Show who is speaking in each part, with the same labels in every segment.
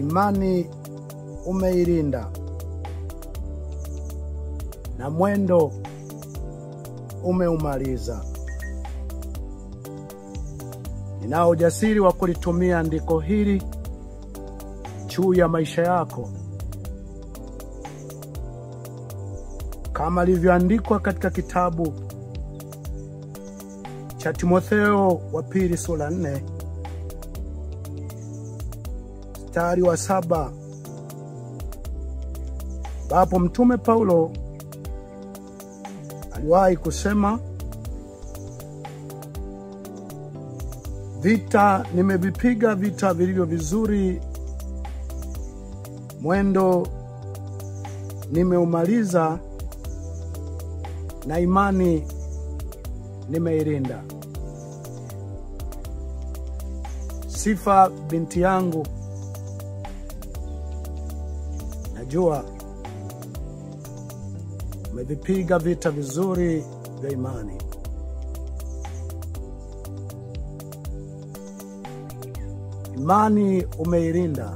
Speaker 1: imani umeilinda, na mwendo umeumaliza. Ninao ujasiri wa kulitumia andiko hili juu ya maisha yako, kama ilivyoandikwa katika kitabu cha Timotheo wa pili sura 4 mstari wa 7, ambapo mtume Paulo aliwahi kusema, vita nimevipiga vita vilivyo vizuri, mwendo nimeumaliza, na imani nimeilinda. Sifa, binti yangu, najua umevipiga vita vizuri vya imani. Imani umeilinda,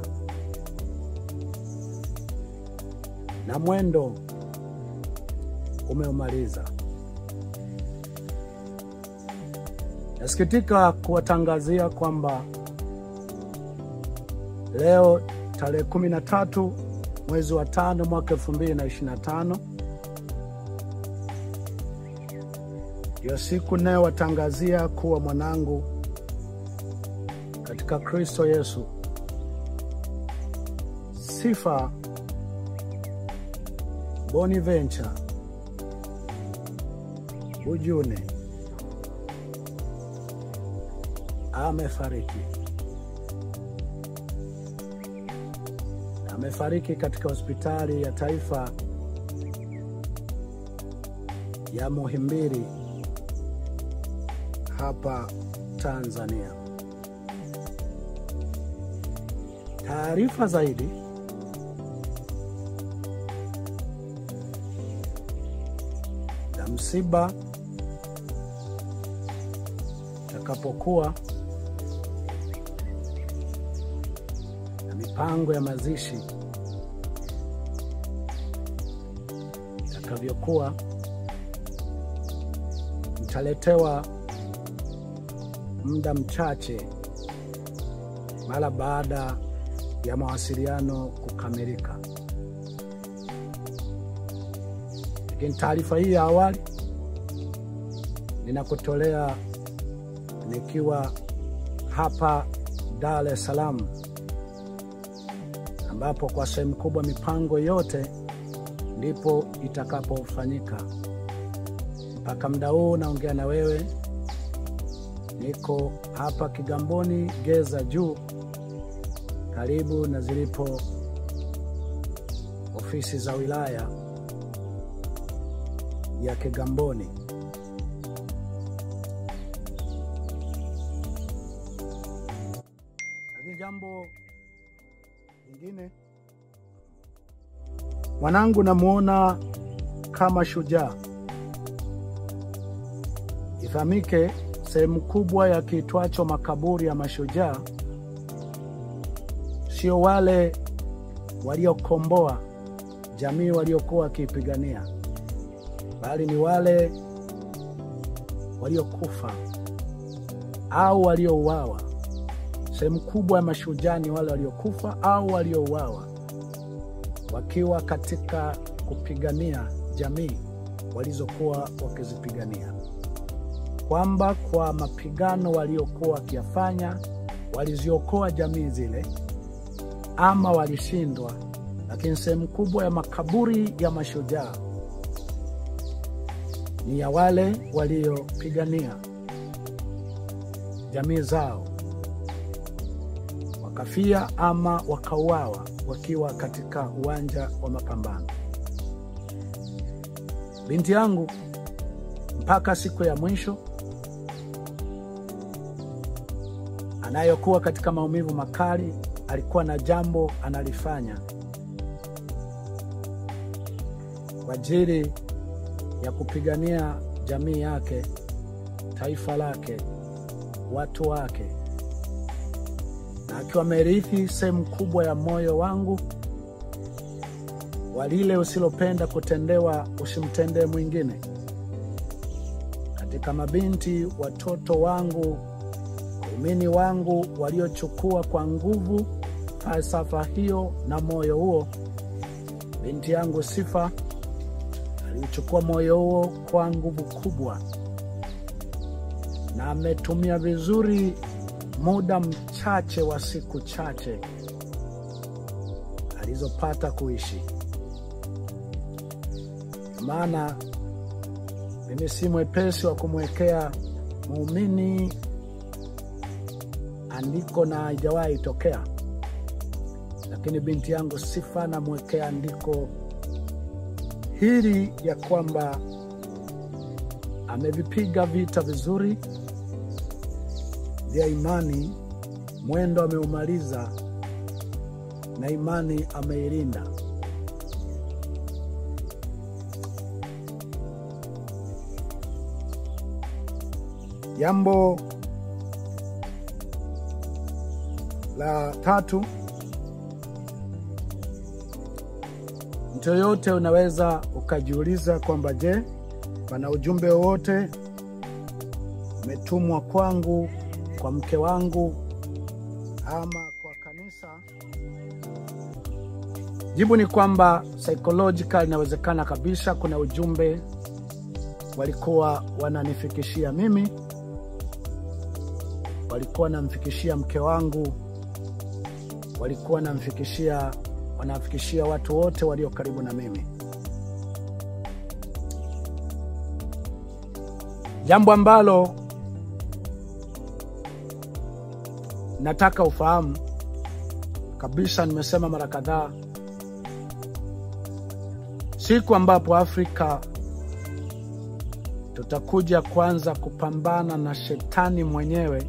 Speaker 1: na mwendo umeumaliza. Nasikitika kuwatangazia kwamba leo tarehe 13 mwezi wa 5 mwaka 2025 ndio siku nayo watangazia kuwa mwanangu katika Kristo Yesu, Sifa Bonaventure Bujune amefariki. Amefariki katika hospitali ya taifa ya Muhimbili hapa Tanzania. Taarifa zaidi na msiba takapokuwa na mipango ya mazishi takavyokuwa, mtaletewa muda mchache mara baada ya mawasiliano kukamilika. Lakini taarifa hii ya awali ninakutolea nikiwa hapa Dar es Salaam, ambapo kwa sehemu kubwa mipango yote ndipo itakapofanyika. Mpaka muda huu naongea na wewe, niko hapa Kigamboni Geza Juu, karibu na zilipo ofisi za wilaya ya Kigamboni. Lakini jambo lingine, mwanangu namuona kama shujaa. Ifahamike, sehemu kubwa ya kiitwacho makaburi ya mashujaa sio wale waliokomboa jamii waliokuwa wakipigania, bali ni wale waliokufa au waliouawa. Sehemu kubwa ya mashujaa ni wale waliokufa au waliouawa wakiwa katika kupigania jamii walizokuwa wakizipigania, kwamba kwa mapigano waliokuwa wakiyafanya waliziokoa jamii zile ama walishindwa. Lakini sehemu kubwa ya makaburi ya mashujaa ni ya wale waliopigania jamii zao, wakafia ama wakauawa wakiwa katika uwanja wa mapambano. Binti yangu mpaka siku ya mwisho anayokuwa katika maumivu makali, alikuwa na jambo analifanya kwa ajili ya kupigania jamii yake, taifa lake, watu wake, na akiwa amerithi sehemu kubwa ya moyo wangu. Walile usilopenda kutendewa usimtendee mwingine. Katika mabinti watoto wangu, waumini wangu waliochukua kwa nguvu falsafa hiyo na moyo huo, binti yangu Sifa alichukua moyo huo kwa nguvu kubwa, na ametumia vizuri muda mchache wa siku chache alizopata kuishi. Maana mimi si mwepesi wa kumwekea muumini andiko na haijawahi tokea, lakini binti yangu Sifa namwekea andiko hili ya kwamba amevipiga vita vizuri vya imani, mwendo ameumaliza na imani ameilinda. Jambo la tatu, mtu yote unaweza ukajiuliza kwamba je, pana ujumbe wote umetumwa kwangu, kwa mke wangu ama kwa kanisa? Jibu ni kwamba psychological inawezekana kabisa kuna ujumbe walikuwa wananifikishia mimi, walikuwa wanamfikishia mke wangu, walikuwa wanafikishia watu wote walio karibu na mimi. Jambo ambalo nataka ufahamu kabisa, nimesema mara kadhaa, siku ambapo Afrika tutakuja kwanza kupambana na shetani mwenyewe,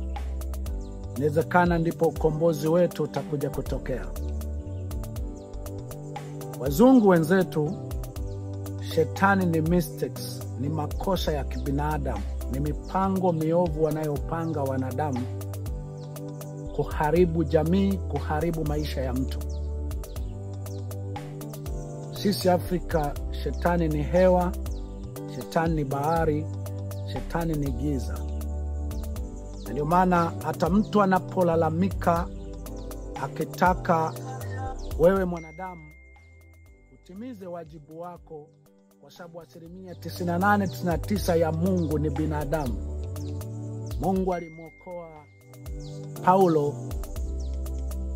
Speaker 1: inawezekana ndipo ukombozi wetu utakuja kutokea. Wazungu wenzetu, shetani ni mistakes, ni makosa ya kibinadamu, ni mipango miovu wanayopanga wanadamu kuharibu jamii, kuharibu maisha ya mtu. Sisi Afrika, shetani ni hewa, shetani ni bahari, shetani ni giza. Na ndio maana hata mtu anapolalamika akitaka wewe mwanadamu utimize wajibu wako, kwa sababu 98-99 ya Mungu ni binadamu. Mungu alimwokoa Paulo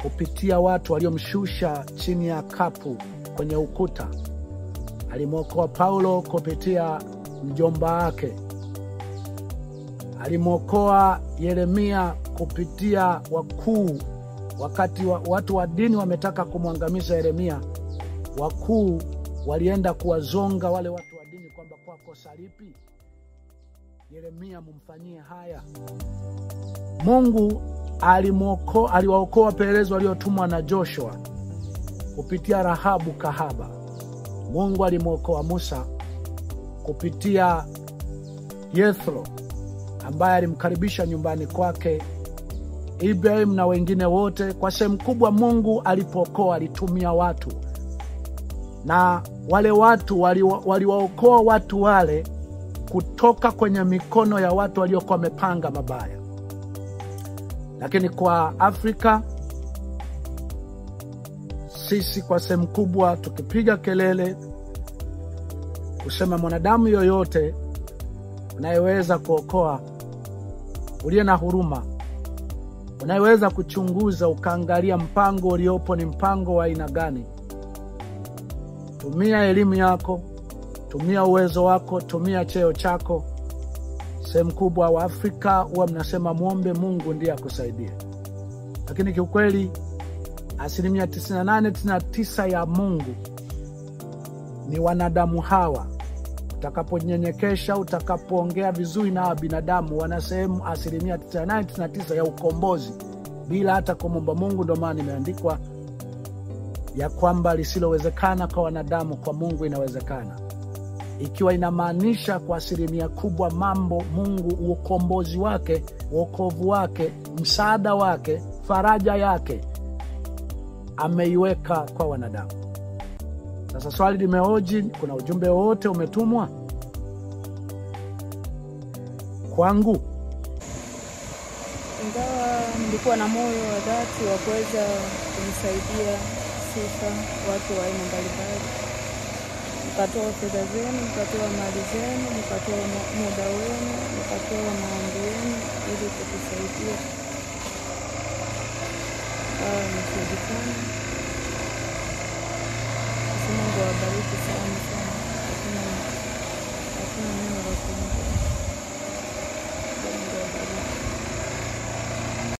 Speaker 1: kupitia watu waliomshusha chini ya kapu kwenye ukuta. Alimwokoa Paulo kupitia mjomba wake. Alimwokoa Yeremia kupitia wakuu. Wakati watu wa dini wametaka kumwangamiza Yeremia, wakuu walienda kuwazonga wale watu wa dini kwamba kwa kosa lipi Yeremia mumfanyie haya. Mungu aliwaokoa Perez waliotumwa na Joshua kupitia Rahabu kahaba. Mungu alimwokoa Musa kupitia Yethro ambaye alimkaribisha nyumbani kwake, Ibrahim na wengine wote. Kwa sehemu kubwa Mungu alipokoa alitumia watu, na wale watu waliwaokoa watu wale kutoka kwenye mikono ya watu waliokuwa wamepanga mabaya. Lakini kwa Afrika sisi kwa sehemu kubwa tukipiga kelele kusema mwanadamu yoyote unayeweza kuokoa, uliye na huruma, unayeweza kuchunguza ukaangalia mpango uliopo ni mpango wa aina gani, tumia elimu yako, tumia uwezo wako, tumia cheo chako. Sehemu kubwa wa Afrika huwa mnasema muombe Mungu ndiye akusaidie, lakini kiukweli 98-99 ya Mungu ni wanadamu hawa. Utakaponyenyekesha, utakapoongea vizuri na binadamu, wana sehemu 98-99 ya ukombozi bila hata kumomba Mungu. Ndio maana imeandikwa ya kwamba lisilowezekana kwa wanadamu kwa Mungu inawezekana, ikiwa inamaanisha kwa 100% kubwa mambo Mungu, ukombozi wake, wokovu wake, msaada wake faraja yake ameiweka kwa wanadamu. Sasa swali limehoji, kuna ujumbe wote umetumwa kwangu?
Speaker 2: Ingawa nilikuwa na moyo wa dhati wa kuweza kumsaidia Sifa watu wa aina mbalimbali, mkatoa fedha zenu, mkatoa mali zenu, mkatoa muda wenu, mkatoa maombi yenu ili kutusaidia. Mshirikani